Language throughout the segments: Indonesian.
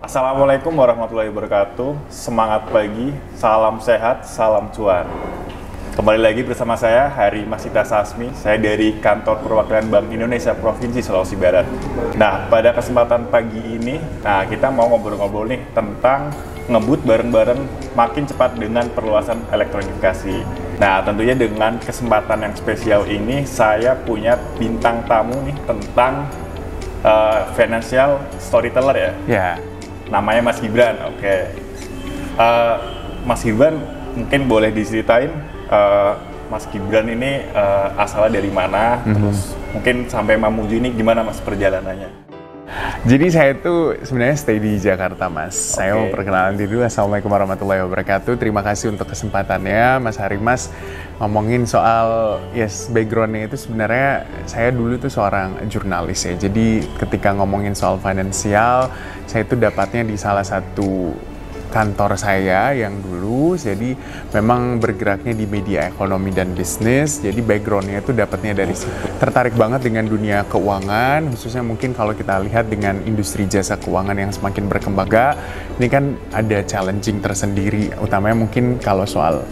Assalamualaikum warahmatullahi wabarakatuh. Semangat pagi, salam sehat, salam cuan. Kembali lagi bersama saya Hari Masita Sasmi. Saya dari Kantor Perwakilan Bank Indonesia Provinsi Sulawesi Barat. Nah, pada kesempatan pagi ini, kita mau ngobrol-ngobrol nih tentang ngebut bareng-bareng makin cepat dengan perluasan elektronifikasi. Nah, tentunya dengan kesempatan yang spesial ini, saya punya bintang tamu nih tentang financial storyteller ya. Ya. Namanya Mas Gibran, oke. Mas Gibran mungkin boleh diceritain Mas Gibran ini asalnya dari mana, terus mungkin sampai Mamuju ini gimana Mas perjalanannya? Jadi saya itu sebenarnya stay di Jakarta, Mas. Saya mau perkenalan diri dulu. Assalamualaikum warahmatullahi wabarakatuh. Terima kasih untuk kesempatannya, Mas Harimas. Ngomongin soal background-nya itu sebenarnya saya dulu itu seorang jurnalis ya. Jadi ketika ngomongin soal finansial, saya itu dapatnya di salah satu kantor saya yang dulu, jadi memang bergeraknya di media ekonomi dan bisnis, jadi background-nya itu dapatnya dari situ. Tertarik banget dengan dunia keuangan, khususnya mungkin kalau kita lihat dengan industri jasa keuangan yang semakin berkembang. Ini kan ada challenging tersendiri, utamanya mungkin kalau soal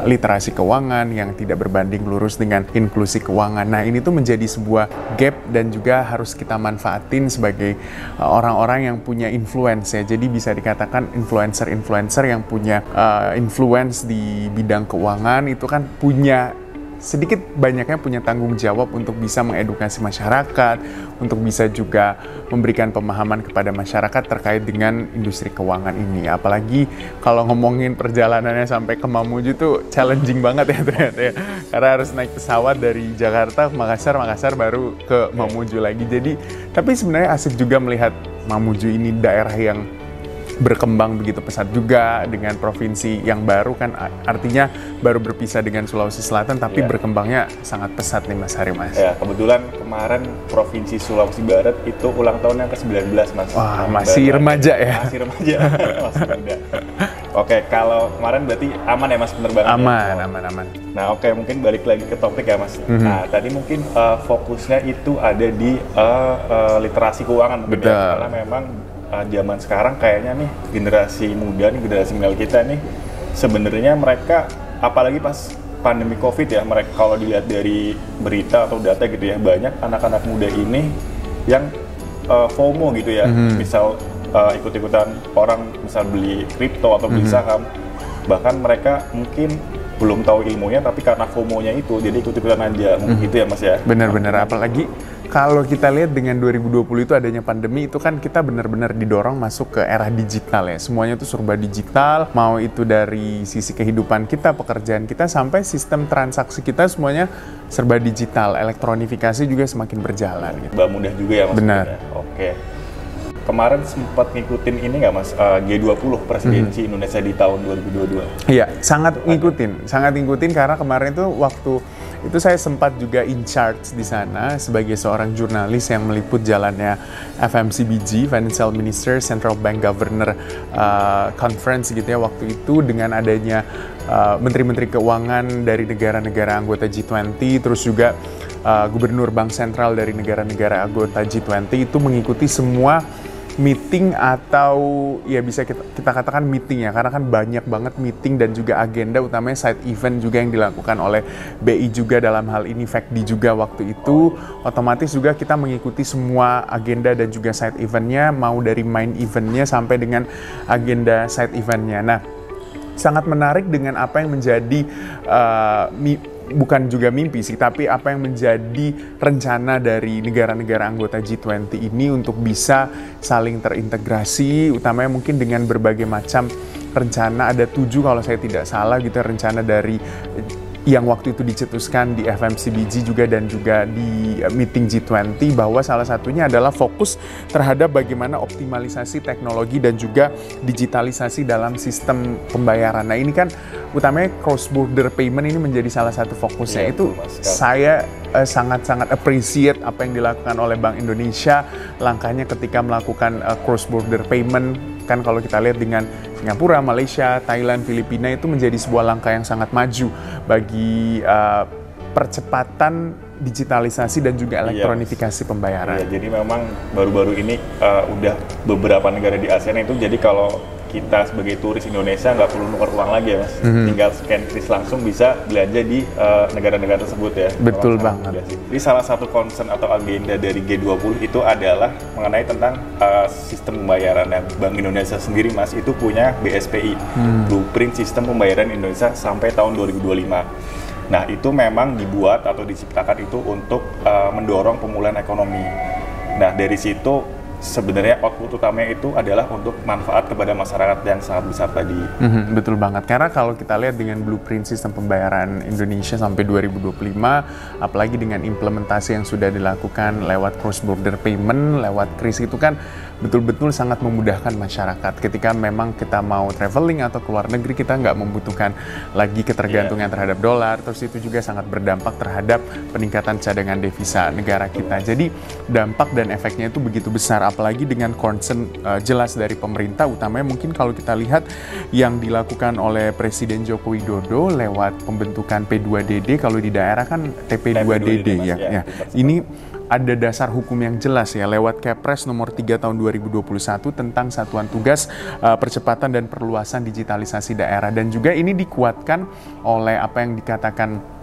literasi keuangan yang tidak berbanding lurus dengan inklusi keuangan. Nah, ini tuh menjadi sebuah gap dan juga harus kita manfaatin sebagai orang-orang yang punya influence ya. Jadi bisa dikatakan influencer yang punya influence di bidang keuangan itu kan punya sedikit banyaknya punya tanggung jawab untuk bisa mengedukasi masyarakat, untuk bisa juga memberikan pemahaman kepada masyarakat terkait dengan industri keuangan ini. Apalagi kalau ngomongin perjalanannya sampai ke Mamuju tuh challenging banget ya ternyata ya. Karena harus naik pesawat dari Jakarta ke Makassar baru ke Mamuju lagi. Jadi, tapi sebenarnya asik juga melihat Mamuju ini daerah yang berkembang begitu pesat juga dengan provinsi yang baru kan, artinya baru berpisah dengan Sulawesi Selatan tapi berkembangnya sangat pesat nih Mas Harimas. Ya, kebetulan kemarin Provinsi Sulawesi Barat itu ulang tahun yang ke-19 Mas. Wah, masih remaja ya? Masih remaja, masih muda. Oke, kalau kemarin berarti aman ya Mas penerbangan? Aman. Nah oke, mungkin balik lagi ke topik ya Mas. Nah tadi mungkin fokusnya itu ada di literasi keuangan. Betul. Ya, karena memang zaman sekarang kayaknya nih generasi muda nih, generasi milenial kita nih sebenarnya mereka apalagi pas pandemi Covid ya, mereka kalau dilihat dari berita atau data gitu ya, banyak anak-anak muda ini yang FOMO gitu ya, misal ikut-ikutan orang misal beli kripto atau beli saham, bahkan mereka mungkin belum tahu ilmunya tapi karena FOMO-nya itu jadi ikut-ikutan aja, mungkin gitu ya Mas ya. Benar-benar, apalagi kalau kita lihat dengan 2020 itu adanya pandemi itu kan kita benar-benar didorong masuk ke era digital ya. Semuanya itu serba digital, mau itu dari sisi kehidupan kita, pekerjaan kita, sampai sistem transaksi kita semuanya serba digital. Elektronifikasi juga semakin berjalan gitu. Mbak mudah juga ya Mas. Benar. Oke. Kemarin sempat ngikutin ini nggak Mas, G20 presidensi Indonesia di tahun 2022? Iya, sangat ngikutin karena kemarin itu waktu itu saya sempat juga in charge di sana sebagai seorang jurnalis yang meliput jalannya FMCBG, Financial Minister Central Bank Governor Conference gitu ya, waktu itu dengan adanya menteri-menteri keuangan dari negara-negara anggota G20, terus juga gubernur bank sentral dari negara-negara anggota G20 itu mengikuti semua meeting atau ya bisa kita katakan meeting ya, karena kan banyak banget meeting dan juga agenda utamanya side event juga yang dilakukan oleh BI juga dalam hal ini FACDI juga waktu itu. Otomatis juga kita mengikuti semua agenda dan juga side eventnya, mau dari main eventnya sampai dengan agenda side eventnya. Nah, sangat menarik dengan apa yang menjadi bukan juga mimpi sih, tapi apa yang menjadi rencana dari negara-negara anggota G20 ini untuk bisa saling terintegrasi, utamanya mungkin dengan berbagai macam rencana, ada 7 kalau saya tidak salah gitu, rencana dari yang waktu itu dicetuskan di FMCBG juga dan juga di meeting G20, bahwa salah satunya adalah fokus terhadap bagaimana optimalisasi teknologi dan juga digitalisasi dalam sistem pembayaran. Nah ini kan utamanya cross border payment ini menjadi salah satu fokusnya. Itu saya sangat-sangat appreciate apa yang dilakukan oleh Bank Indonesia, langkahnya ketika melakukan cross border payment. Kan kalau kita lihat dengan Singapura, Malaysia, Thailand, Filipina itu menjadi sebuah langkah yang sangat maju bagi percepatan digitalisasi dan juga elektronifikasi pembayaran. Iya, jadi memang baru-baru ini udah beberapa negara di ASEAN itu, jadi kalau kita sebagai turis Indonesia nggak perlu nuker uang lagi ya Mas, tinggal scan kris langsung bisa belanja di negara-negara tersebut ya. Betul banget. Jadi salah satu concern atau agenda dari G20 itu adalah mengenai tentang sistem pembayaran, dan Bank Indonesia sendiri Mas itu punya BSPI, Blueprint Sistem Pembayaran Indonesia sampai tahun 2025. Nah, itu memang dibuat atau diciptakan itu untuk mendorong pemulihan ekonomi. Nah, dari situ sebenarnya output utamanya itu adalah untuk manfaat kepada masyarakat yang sangat besar tadi. Betul banget, karena kalau kita lihat dengan blueprint sistem pembayaran Indonesia sampai 2025, apalagi dengan implementasi yang sudah dilakukan lewat cross border payment, lewat kris itu kan betul-betul sangat memudahkan masyarakat. Ketika memang kita mau traveling atau keluar negeri, kita nggak membutuhkan lagi ketergantungan terhadap dolar, terus itu juga sangat berdampak terhadap peningkatan cadangan devisa negara kita. Jadi dampak dan efeknya itu begitu besar, apalagi dengan concern jelas dari pemerintah, utamanya mungkin kalau kita lihat yang dilakukan oleh Presiden Joko Widodo lewat pembentukan P2DD, kalau di daerah kan TP2DD ya. Ini ada dasar hukum yang jelas ya lewat Kepres nomor 3 tahun 2021 tentang satuan tugas percepatan dan perluasan digitalisasi daerah, dan juga ini dikuatkan oleh apa yang dikatakan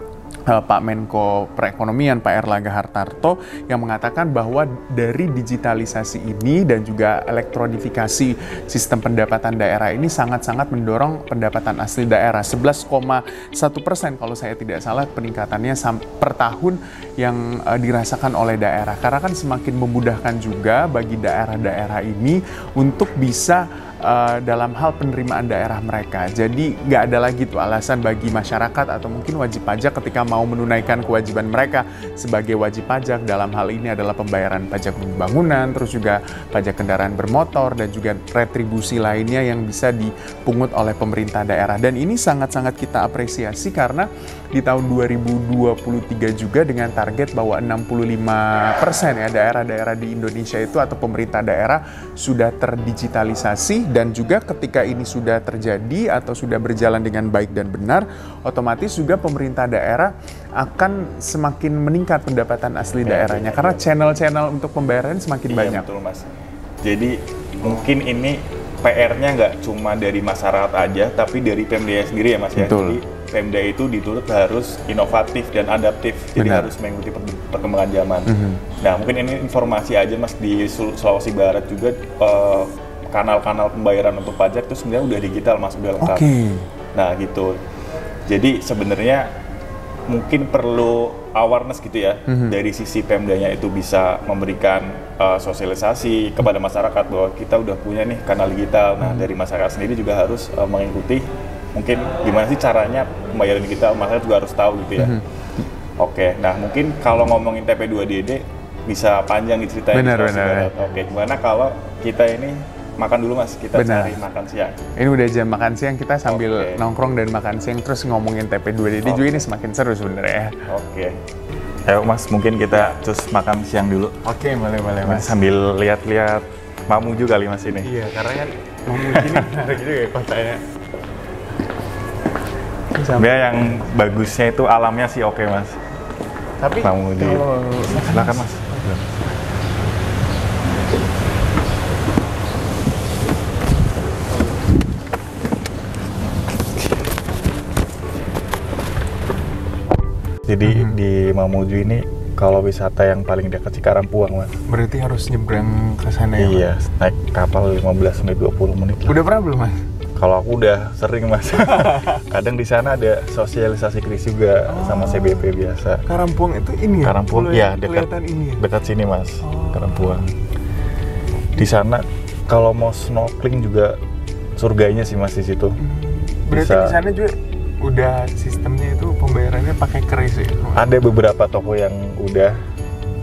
Pak Menko Perekonomian Pak Erlangga Hartarto, yang mengatakan bahwa dari digitalisasi ini dan juga elektronifikasi sistem pendapatan daerah ini sangat-sangat mendorong pendapatan asli daerah 11,1% kalau saya tidak salah peningkatannya per tahun yang dirasakan oleh daerah, karena kan semakin memudahkan juga bagi daerah-daerah ini untuk bisa dalam hal penerimaan daerah mereka. Jadi nggak ada lagi tuh alasan bagi masyarakat atau mungkin wajib pajak ketika mau menunaikan kewajiban mereka sebagai wajib pajak, dalam hal ini adalah pembayaran pajak bangunan, terus juga pajak kendaraan bermotor, dan juga retribusi lainnya yang bisa dipungut oleh pemerintah daerah. Dan ini sangat-sangat kita apresiasi karena di tahun 2023 juga dengan target bahwa 65% ya daerah-daerah di Indonesia itu atau pemerintah daerah sudah terdigitalisasi, dan juga ketika ini sudah terjadi atau sudah berjalan dengan baik dan benar, otomatis juga pemerintah daerah akan semakin meningkat pendapatan asli daerahnya karena channel-channel untuk pembayaran semakin banyak. Betul Mas. Jadi mungkin ini PR-nya nggak cuma dari masyarakat aja, tapi dari Pemda sendiri ya Mas ya. Betul. Jadi Pemda itu dituntut harus inovatif dan adaptif, jadi harus mengikuti perkembangan zaman. Nah, mungkin ini informasi aja Mas, di Sulawesi Barat juga kanal-kanal pembayaran untuk pajak itu sebenarnya udah digital Mas, udah lengkap. Nah gitu. Jadi sebenarnya mungkin perlu awareness gitu ya, dari sisi Pemdanya itu bisa memberikan sosialisasi kepada masyarakat bahwa kita udah punya nih kanal digital. Nah dari masyarakat sendiri juga harus mengikuti mungkin gimana sih caranya pembayaran digital, masyarakat juga harus tahu gitu ya. Oke, nah mungkin kalau ngomongin TP2DD bisa panjang diceritain. Benar. Oke, gimana kalau kita ini makan dulu Mas, kita cari makan siang. Ini udah jam makan siang, kita sambil nongkrong dan makan siang terus ngomongin TP2DD juga ini semakin seru sebenarnya. Oke. Ayo Mas, mungkin kita terus makan siang dulu. Oke, boleh Mas. Sambil lihat-lihat Mamuju kali Mas ini. Iya, karena kan Mamuju ini menarik juga ya kotanya. Sebenarnya yang bagusnya itu alamnya sih oke Mas. Tapi Mamuju. Silakan Mas. Jadi di Mamuju ini kalau wisata yang paling dekat Cikarangpuang Mas. Berarti harus nyebrang ke sana ya? Iya, naik kapal 15-20 menit lah. Udah pernah belum Mas? Kalau aku udah sering Mas. Kadang di sana ada sosialisasi kris juga sama CBP biasa. Karangpuang itu ini ya? Karangpuang ya dekat ini ya? dekat sini Mas. Karangpuang. Di sana kalau mau snorkeling juga surganya sih Mas di situ. Berarti di sana juga udah sistemnya itu pembayarannya pakai kris ya? Ada beberapa toko yang udah,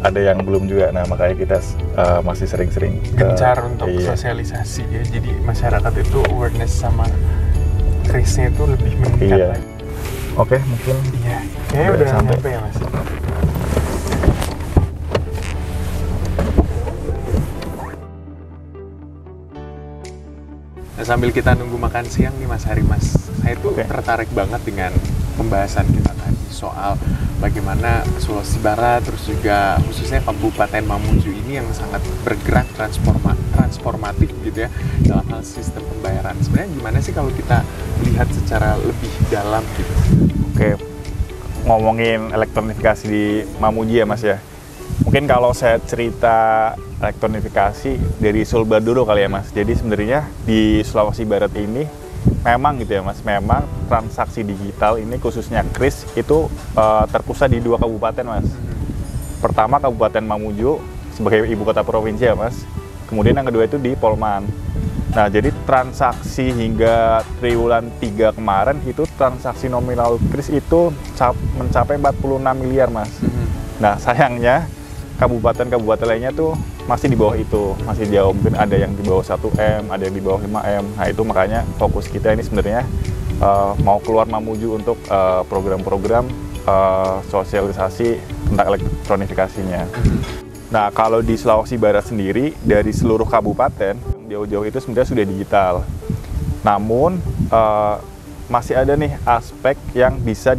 ada yang belum juga. Nah makanya kita masih sering-sering gencar untuk sosialisasi ya, jadi masyarakat itu awareness sama krisnya itu lebih meningkat lagi. Oke, mungkin kayaknya udah sampai ya Mas. Nah, sambil kita nunggu makan siang nih Mas Hari Mas, saya tuh tertarik banget dengan pembahasan kita tadi. soal bagaimana Sulawesi Barat, terus juga khususnya Kabupaten Mamuju ini yang sangat bergerak transformatif gitu ya dalam hal sistem pembayaran. Sebenarnya gimana sih kalau kita lihat secara lebih dalam gitu? Oke, ngomongin elektronifikasi di Mamuju ya Mas ya. Mungkin kalau saya cerita elektronifikasi dari Sulbar dulu kali ya Mas. Jadi sebenarnya di Sulawesi Barat ini memang gitu ya Mas, memang transaksi digital ini khususnya KRIS itu terpusat di 2 kabupaten Mas. Pertama Kabupaten Mamuju sebagai ibu kota provinsi ya Mas. Kemudian yang kedua itu di Polman. Nah, jadi transaksi hingga triwulan 3 kemarin itu transaksi nominal KRIS itu mencapai 46 miliar Mas. Nah, sayangnya kabupaten-kabupaten lainnya tuh masih di bawah itu, masih jauh, mungkin ada yang di bawah 1M, ada yang di bawah 5M. Nah, itu makanya fokus kita ini sebenarnya mau keluar Mamuju untuk program-program sosialisasi tentang elektronifikasinya. Nah, kalau di Sulawesi Barat sendiri, dari seluruh kabupaten, jauh-jauh itu sebenarnya sudah digital. Namun, masih ada nih aspek yang bisa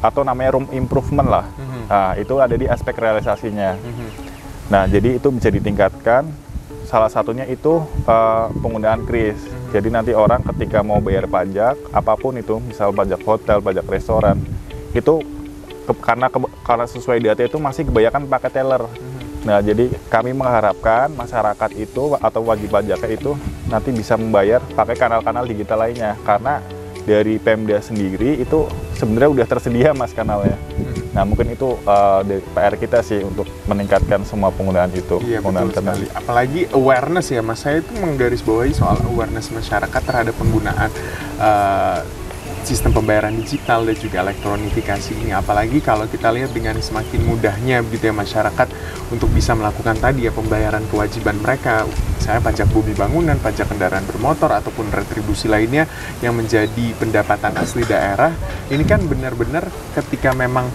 atau namanya room improvement lah. Nah, itu ada di aspek realisasinya. Nah, jadi itu bisa ditingkatkan. Salah satunya itu penggunaan KRIS. Jadi nanti orang ketika mau bayar pajak, apapun itu, misal pajak hotel, pajak restoran, itu karena sesuai data itu masih kebanyakan pakai teller. Nah, jadi kami mengharapkan masyarakat itu atau wajib pajaknya itu nanti bisa membayar pakai kanal-kanal digital lainnya. Karena dari Pemda sendiri itu sebenarnya udah tersedia Mas kanalnya. Nah, mungkin itu dari PR kita sih untuk meningkatkan semua penggunaan itu. Iya, penggunaan betul sekali. Apalagi awareness ya Mas, saya itu menggarisbawahi soal awareness masyarakat terhadap penggunaan sistem pembayaran digital dan juga elektronifikasi ini. Apalagi kalau kita lihat dengan semakin mudahnya begitu ya masyarakat untuk bisa melakukan tadi ya pembayaran kewajiban mereka, misalnya pajak bumi bangunan, pajak kendaraan bermotor, ataupun retribusi lainnya yang menjadi pendapatan asli daerah. Ini kan benar-benar ketika memang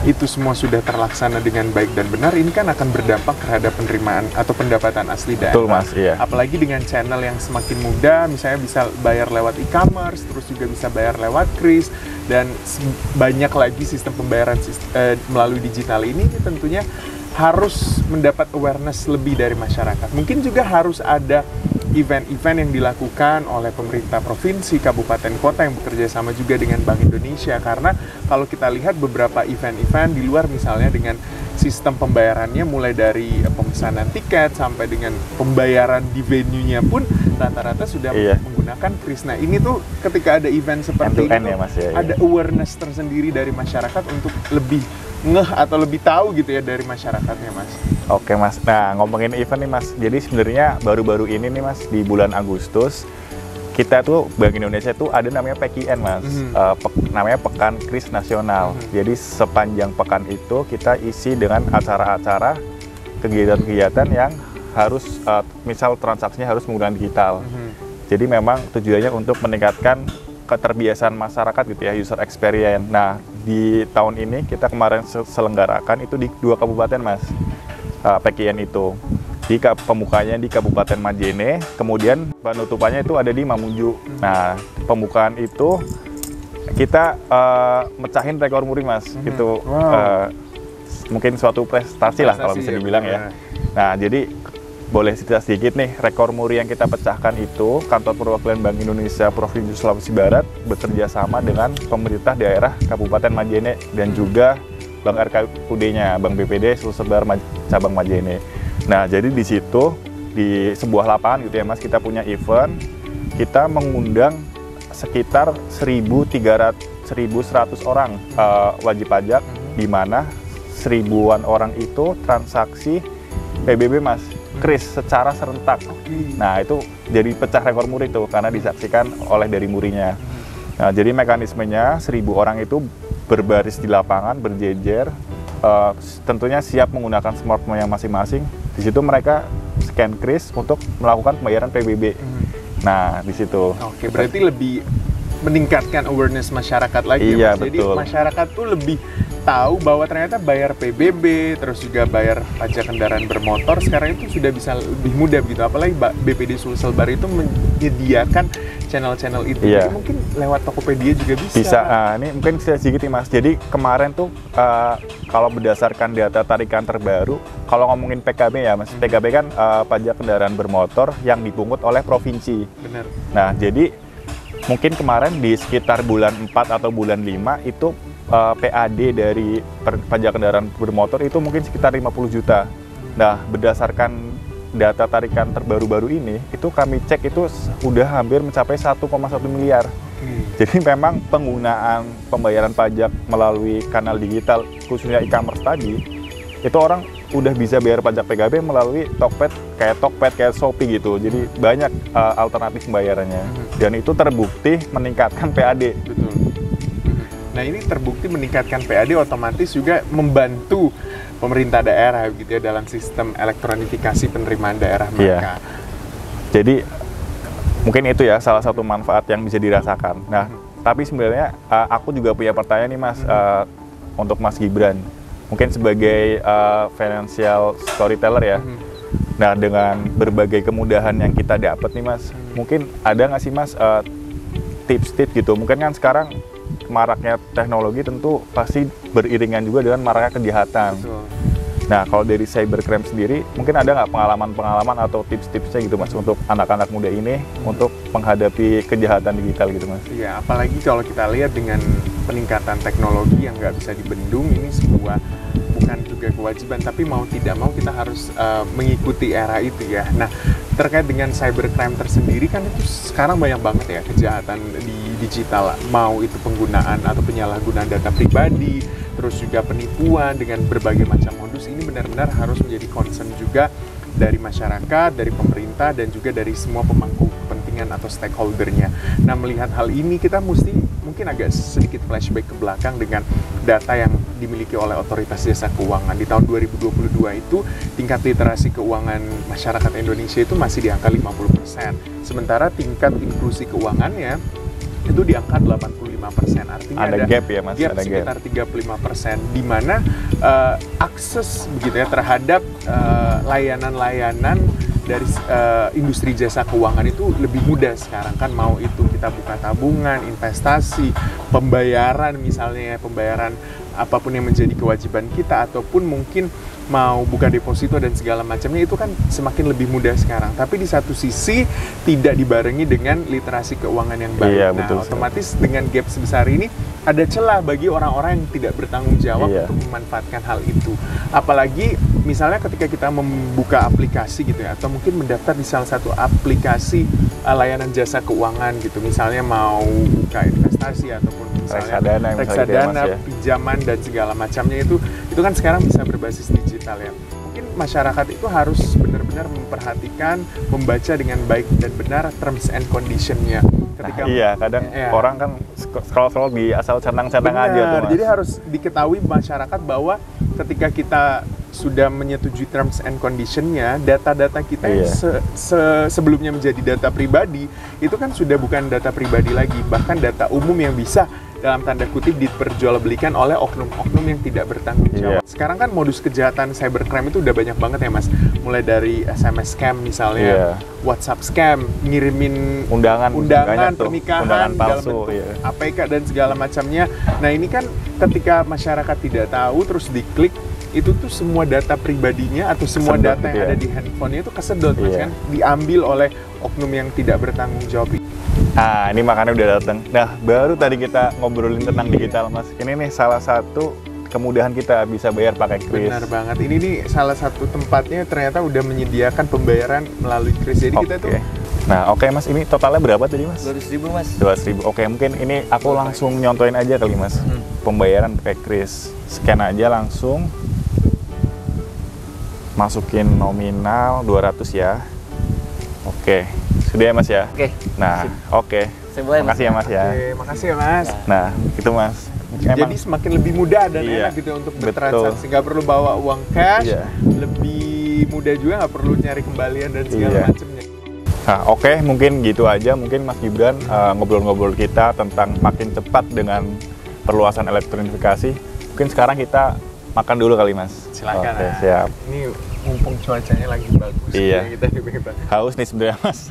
itu semua sudah terlaksana dengan baik dan benar, ini kan akan berdampak terhadap penerimaan atau pendapatan asli daerah. Betul Mas, iya. Apalagi dengan channel yang semakin mudah, misalnya bisa bayar lewat e-commerce, terus juga bisa bayar lewat KRIS, dan banyak lagi sistem pembayaran melalui digital ini tentunya harus mendapat awareness lebih dari masyarakat. Mungkin juga harus ada event-event yang dilakukan oleh pemerintah provinsi, kabupaten, kota yang bekerja sama juga dengan Bank Indonesia. Karena kalau kita lihat beberapa event-event di luar misalnya dengan sistem pembayarannya mulai dari pemesanan tiket sampai dengan pembayaran di venue-nya pun rata-rata sudah menggunakan KRIS. Nah, ini tuh ketika ada event seperti ini ya, Mas, ya, ada awareness tersendiri dari masyarakat untuk lebih ngeh atau lebih tahu gitu ya dari masyarakatnya Mas. Oke Mas, nah ngomongin event nih Mas, jadi sebenarnya baru-baru ini nih Mas, di bulan Agustus kita tuh Bank Indonesia tuh ada namanya PKN Mas, namanya Pekan KRIS Nasional. Jadi sepanjang pekan itu kita isi dengan acara-acara, kegiatan-kegiatan yang harus misal transaksinya harus menggunakan digital. Jadi memang tujuannya untuk meningkatkan keterbiasaan masyarakat gitu ya, user experience. Nah, di tahun ini kita kemarin selenggarakan itu di 2 kabupaten Mas, PKN itu. Di pembukaannya di Kabupaten Majene, kemudian penutupannya itu ada di Mamuju. Nah, pembukaan itu kita mecahin rekor muri Mas, itu mungkin suatu prestasi lah kalau bisa dibilang ya. Nah, jadi boleh cerita sedikit nih, rekor muri yang kita pecahkan itu Kantor Perwakilan Bank Indonesia Provinsi Sulawesi Barat bekerja sama dengan pemerintah daerah Kabupaten Majene dan juga Bank RKUD-nya, Bank BPD Sulsel Cabang Majene. Nah, jadi di situ di sebuah lapangan gitu ya Mas, kita punya event, kita mengundang sekitar 1.100 orang wajib pajak, di mana 1000-an orang itu transaksi PBB Mas, KRIS secara serentak. Nah, itu jadi pecah rekor muri itu karena disaksikan oleh dari murinya. Nah, jadi mekanismenya 1000 orang itu berbaris di lapangan, berjejer, tentunya siap menggunakan smartphone yang masing-masing. Di situ mereka scan KRIS untuk melakukan pembayaran PBB. Nah, di situ. Oke, berarti lebih meningkatkan awareness masyarakat lagi ya, Mas. Jadi masyarakat tuh lebih tahu bahwa ternyata bayar PBB, terus juga bayar pajak kendaraan bermotor sekarang itu sudah bisa lebih mudah begitu. Apalagi BPD Sulsel Barat itu menyediakan channel-channel itu. Iya. Jadi mungkin lewat Tokopedia juga bisa. Bisa. Ini mungkin bisa sedikit nih Mas. Jadi kemarin tuh kalau berdasarkan data tarikan terbaru, kalau ngomongin PKB ya Mas, PKB kan pajak kendaraan bermotor yang dipungut oleh provinsi. Benar. Nah, jadi mungkin kemarin di sekitar bulan 4 atau bulan 5 itu PAD dari pajak kendaraan bermotor itu mungkin sekitar 50 juta. Nah, berdasarkan data tarikan terbaru-baru ini, itu kami cek itu udah hampir mencapai 1,1 miliar. Jadi memang penggunaan pembayaran pajak melalui kanal digital, khususnya e-commerce tadi, itu orang udah bisa bayar pajak PKB melalui Tokped, kayak Shopee gitu. Jadi banyak alternatif pembayarannya. Dan itu terbukti meningkatkan PAD. Betul. Nah, ini terbukti meningkatkan PAD, otomatis juga membantu pemerintah daerah gitu ya dalam sistem elektronifikasi penerimaan daerah mereka. Jadi mungkin itu ya salah satu manfaat yang bisa dirasakan. Nah, tapi sebenarnya aku juga punya pertanyaan nih Mas, untuk Mas Gibran. Mungkin sebagai financial storyteller ya. Nah, dengan berbagai kemudahan yang kita dapat nih Mas, mungkin ada nggak sih Mas tips-tips gitu? Mungkin kan sekarang maraknya teknologi tentu pasti beriringan juga dengan maraknya kejahatan. Betul. Nah, kalau dari cybercrime sendiri, mungkin ada nggak pengalaman-pengalaman atau tips-tipsnya gitu Mas untuk anak-anak muda ini untuk menghadapi kejahatan digital gitu Mas? Iya, apalagi kalau kita lihat dengan peningkatan teknologi yang nggak bisa dibendung, ini sebuah bukan juga kewajiban, tapi mau tidak mau kita harus mengikuti era itu ya. Nah, terkait dengan cybercrime tersendiri kan itu sekarang banyak banget ya kejahatan di digital, mau itu penggunaan atau penyalahgunaan data pribadi, terus juga penipuan dengan berbagai macam modus. Ini benar-benar harus menjadi concern juga dari masyarakat, dari pemerintah, dan juga dari semua pemangku kepentingan atau stakeholdernya. Nah, melihat hal ini kita mesti mungkin agak sedikit flashback ke belakang dengan data yang dimiliki oleh Otoritas Jasa Keuangan. Di tahun 2022 itu tingkat literasi keuangan masyarakat Indonesia itu masih di angka 50%. Sementara tingkat inklusi keuangannya itu di angka 85%. Artinya ada gap ya Mas, gap ada sekitar 35%, di mana akses begitu ya terhadap layanan-layanan dari industri jasa keuangan itu lebih mudah sekarang kan, mau itu kita buka tabungan, investasi, pembayaran misalnya ya, pembayaran apapun yang menjadi kewajiban kita, ataupun mungkin mau buka deposito dan segala macamnya, itu kan semakin lebih mudah sekarang. Tapi di satu sisi tidak dibarengi dengan literasi keuangan yang baik. Iya, Nah, betul, otomatis dengan gap sebesar ini ada celah bagi orang-orang yang tidak bertanggung jawab untuk memanfaatkan hal itu. Apalagi misalnya ketika kita membuka aplikasi gitu ya, atau mungkin mendaftar di salah satu aplikasi layanan jasa keuangan gitu, misalnya mau buka investasi ataupun misalnya reksadana, pinjaman dan segala macamnya, itu kan sekarang bisa berbasis digital ya. Mungkin masyarakat itu harus benar-benar memperhatikan, membaca dengan baik dan benar terms and condition-nya. Ketika kadang orang kan scroll di asal centang-centang aja tuh Mas. Jadi harus diketahui masyarakat bahwa ketika kita sudah menyetujui terms and condition-nya, data-data kita yang sebelumnya menjadi data pribadi itu kan sudah bukan data pribadi lagi, bahkan data umum yang bisa dalam tanda kutip diperjualbelikan oleh oknum-oknum yang tidak bertanggung jawab. Sekarang kan modus kejahatan cybercrime itu udah banyak banget ya Mas, mulai dari SMS scam misalnya, WhatsApp scam, ngirimin undangan pernikahan, undangan palsu, APK dan segala macamnya. Nah, ini kan ketika masyarakat tidak tahu terus diklik, itu tuh semua data pribadinya atau semua kesedot data yang ada di handphonenya itu kesedot Mas, kan diambil oleh oknum yang tidak bertanggung jawab. Nah, ini makanya udah datang. Nah, baru tadi kita ngobrolin tentang digital Mas. Ini nih salah satu kemudahan kita bisa bayar pakai kris. Benar banget. Ini nih salah satu tempatnya ternyata udah menyediakan pembayaran melalui kris. Jadi kita tuh. Nah, Mas, ini totalnya berapa tadi Mas? 200.000 Mas. 200.000. Mungkin ini aku langsung nyontoin aja kali Mas. Pembayaran pakai kris. Scan aja langsung. Masukin nominal 200 ya. Sudah ya Mas ya? Nah, makasih ya Mas ya. Makasih ya Mas. Nah, itu Mas. Jadi semakin lebih mudah dan enak gitu untuk bertransaksi. Nggak perlu bawa uang cash, lebih mudah juga, nggak perlu nyari kembalian dan segala macamnya. Nah, mungkin gitu aja. Mungkin Mas Gibran ngobrol-ngobrol kita tentang makin cepat dengan perluasan elektronifikasi. Mungkin sekarang kita makan dulu kali Mas. Silakan. Siap. Ini mumpung cuacanya lagi bagus. Iya. Kita bebas. Haus nih sebenarnya Mas.